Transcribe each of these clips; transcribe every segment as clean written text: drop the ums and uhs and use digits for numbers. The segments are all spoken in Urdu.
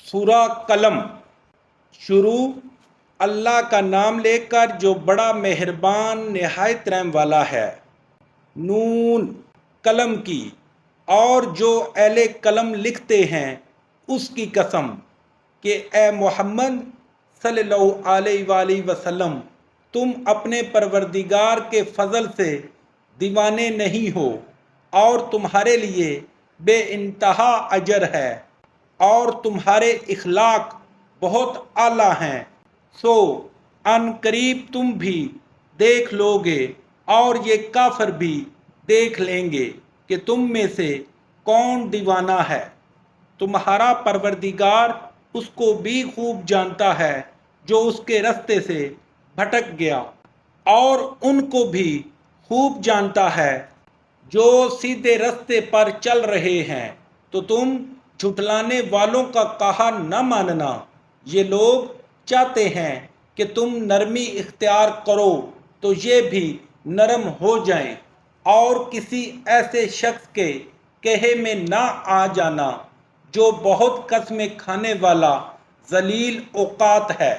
سورہ قلم شروع اللہ کا نام لے کر جو بڑا مہربان نہایت رحم والا ہے۔ نون قلم کی اور جو اہل قلم لکھتے ہیں اس کی قسم کہ اے محمد صلی اللہ علیہ وآلہ وسلم تم اپنے پروردگار کے فضل سے دیوانے نہیں ہو اور تمہارے لیے بے انتہا اجر ہے اور تمہارے اخلاق بہت اعلیٰ ہیں، سو ان قریب تم بھی دیکھ لو گے اور یہ کافر بھی دیکھ لیں گے کہ تم میں سے کون دیوانہ ہے۔ تمہارا پروردگار اس کو بھی خوب جانتا ہے جو اس کے رستے سے بھٹک گیا، اور ان کو بھی خوب جانتا ہے جو سیدھے رستے پر چل رہے ہیں۔ تو تم جھٹلانے والوں کا کہا نہ ماننا، یہ لوگ چاہتے ہیں کہ تم نرمی اختیار کرو تو یہ بھی نرم ہو جائیں، اور کسی ایسے شخص کے کہے میں نہ آ جانا جو بہت قسمیں کھانے والا ذلیل اوقات ہے،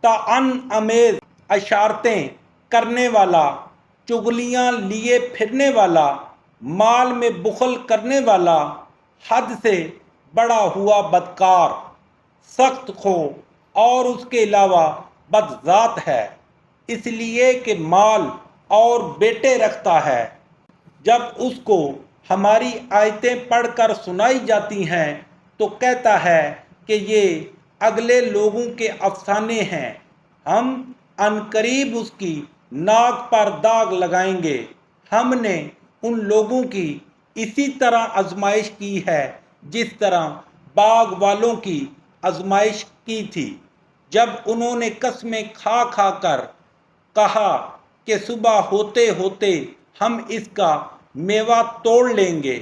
طعن آمیز اشارتیں کرنے والا، چغلیاں لیے پھرنے والا، مال میں بخل کرنے والا، حد سے بڑا ہوا بدکار، سخت خو اور اس کے علاوہ بدذات ہے، اس لیے کہ مال اور بیٹے رکھتا ہے۔ جب اس کو ہماری آیتیں پڑھ کر سنائی جاتی ہیں تو کہتا ہے کہ یہ اگلے لوگوں کے افسانے ہیں، ہم عنقریب اس کی ناک پر داغ لگائیں گے۔ ہم نے ان لوگوں کی اسی طرح آزمائش کی ہے جس طرح باغ والوں کی آزمائش کی تھی، جب انہوں نے قسمیں کھا کھا کر کہا کہ صبح ہوتے ہوتے ہم اس کا میوہ توڑ لیں گے،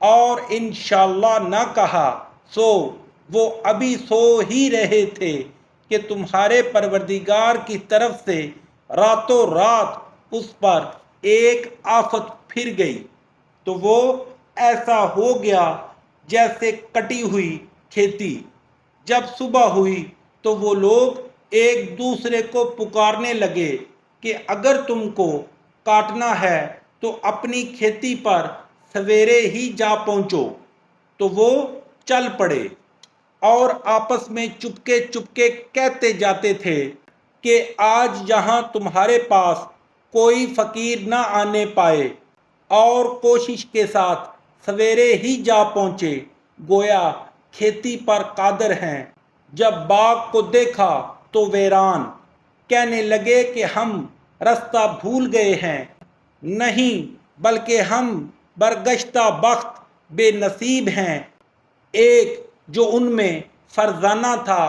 اور انشاءاللہ نہ کہا سو وہ ابھی سو ہی رہے تھے کہ تمہارے پروردگار کی طرف سے راتوں رات اس پر ایک آفت پھر گئی، تو وہ ایسا ہو گیا جیسے کٹی ہوئی کھیتی۔ جب صبح ہوئی تو وہ لوگ ایک دوسرے کو پکارنے لگے کہ اگر تم کو کاٹنا ہے تو اپنی کھیتی پر سویرے ہی جا پہنچو، تو وہ چل پڑے اور آپس میں چپکے چپکے کہتے جاتے تھے کہ آج یہاں تمہارے پاس کوئی فقیر نہ آنے پائے، اور کوشش کے ساتھ سویرے ہی جا پہنچے، گویا کھیتی پر قادر ہیں۔ جب باغ کو دیکھا تو ویران، کہنے لگے کہ ہم رستہ بھول گئے ہیں، نہیں بلکہ ہم برگشتہ بخت بے نصیب ہیں۔ ایک جو ان میں فرزانہ تھا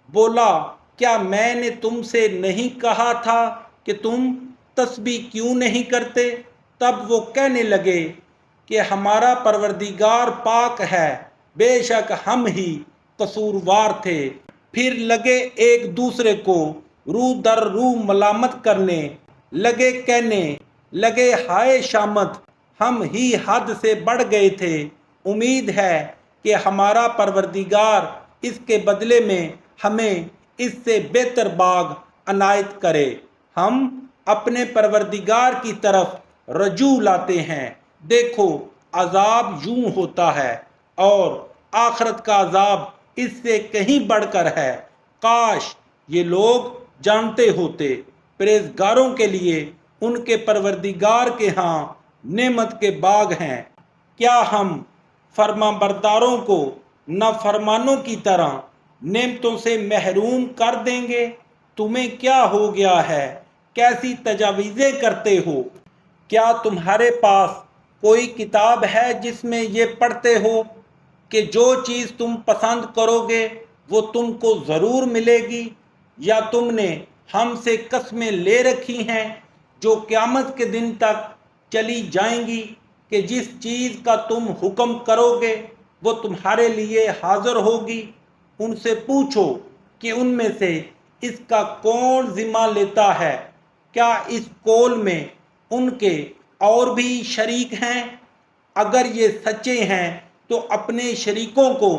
بولا، کیا میں نے تم سے نہیں کہا تھا کہ تم تسبیح کیوں نہیں کرتے؟ تب وہ کہنے لگے کہ ہمارا پروردگار پاک ہے، بے شک ہم ہی قصوروار تھے۔ پھر لگے ایک دوسرے کو رو در رو ملامت کرنے لگے، کہنے لگے ہائے شامت، ہم ہی حد سے بڑھ گئے تھے، امید ہے کہ ہمارا پروردگار اس کے بدلے میں ہمیں اس سے بہتر باغ عنایت کرے۔ ہم اپنے پروردگار کی طرف رجوع لاتے ہیں، دیکھو عذاب یوں ہوتا ہے اور آخرت کا عذاب اس سے کہیں بڑھ کر ہے۔ کاش یہ لوگ جانتے ہوتے۔ پرہیزگاروں کے لیے ان کے پروردگار کے ہاں نعمت کے باغ ہیں۔ کیا ہم فرما برداروں کو نافرمانوں کی طرح نعمتوں سے محروم کر دیں گے؟ تمہیں کیا ہو گیا ہے، کیسی تجاویزیں کرتے ہو؟ کیا تمہارے پاس کوئی کتاب ہے جس میں یہ پڑھتے ہو کہ جو چیز تم پسند کرو گے وہ تم کو ضرور ملے گی، یا تم نے ہم سے قسمیں لے رکھی ہیں جو قیامت کے دن تک چلی جائیں گی کہ جس چیز کا تم حکم کرو گے وہ تمہارے لیے حاضر ہوگی؟ ان سے پوچھو کہ ان میں سے اس کا کون ذمہ لیتا ہے؟ کیا اس قول میں ان کے اور بھی شریک ہیں؟ اگر یہ سچے ہیں تو اپنے شریکوں کو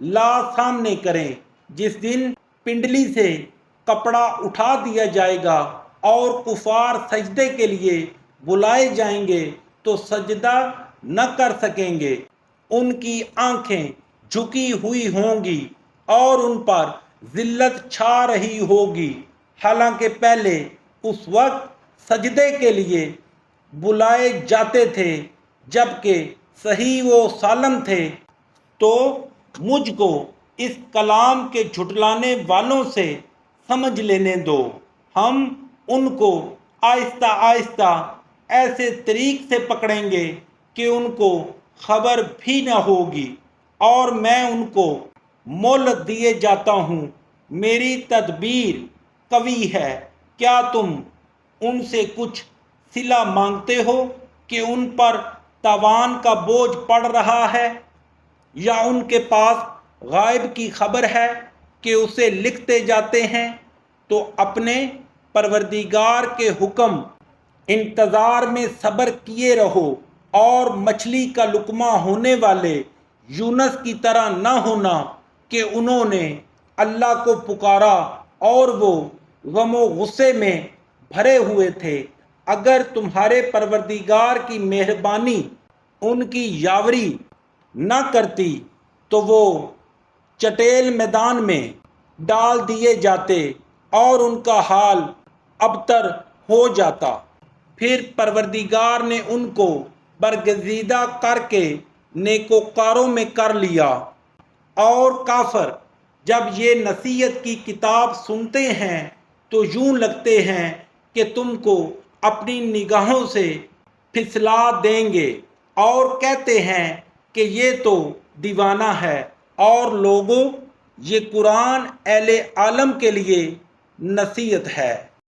لا سامنے کریں، جس دن پنڈلی سے کپڑا اٹھا دیا جائے گا اور کفار سجدے کے لیے بلائے جائیں گے تو سجدہ نہ کر سکیں گے۔ ان کی آنکھیں جھکی ہوئی ہوں گی اور ان پر ذلت چھا رہی ہوگی، حالانکہ پہلے اس وقت سجدے کے لیے بلائے جاتے تھے جبکہ صحیح و سالم تھے۔ تو مجھ کو اس کلام کے جھٹلانے والوں سے سمجھ لینے دو، ہم ان کو آہستہ آہستہ ایسے طریق سے پکڑیں گے کہ ان کو خبر بھی نہ ہوگی، اور میں ان کو مہلت دیے جاتا ہوں، میری تدبیر قوی ہے۔ کیا تم ان سے کچھ صلہ مانگتے ہو کہ ان پر تاوان کا بوجھ پڑ رہا ہے، یا ان کے پاس غائب کی خبر ہے کہ اسے لکھتے جاتے ہیں؟ تو اپنے پروردگار کے حکم انتظار میں صبر کیے رہو، اور مچھلی کا لقمہ ہونے والے یونس کی طرح نہ ہونا کہ انہوں نے اللہ کو پکارا اور وہ غم و غصے میں بھرے ہوئے تھے۔ اگر تمہارے پروردگار کی مہربانی ان کی یاوری نہ کرتی تو وہ چٹیل میدان میں ڈال دیے جاتے اور ان کا حال ابتر ہو جاتا۔ پھر پروردگار نے ان کو برگزیدہ کر کے نیکوکاروں میں کر لیا، اور کافر جب یہ نصیحت کی کتاب سنتے ہیں تو یوں لگتے ہیں کہ تم کو اپنی نگاہوں سے پھسلا دیں گے، اور کہتے ہیں کہ یہ تو دیوانہ ہے۔ اور لوگوں، یہ قرآن اہل عالم کے لیے نصیحت ہے۔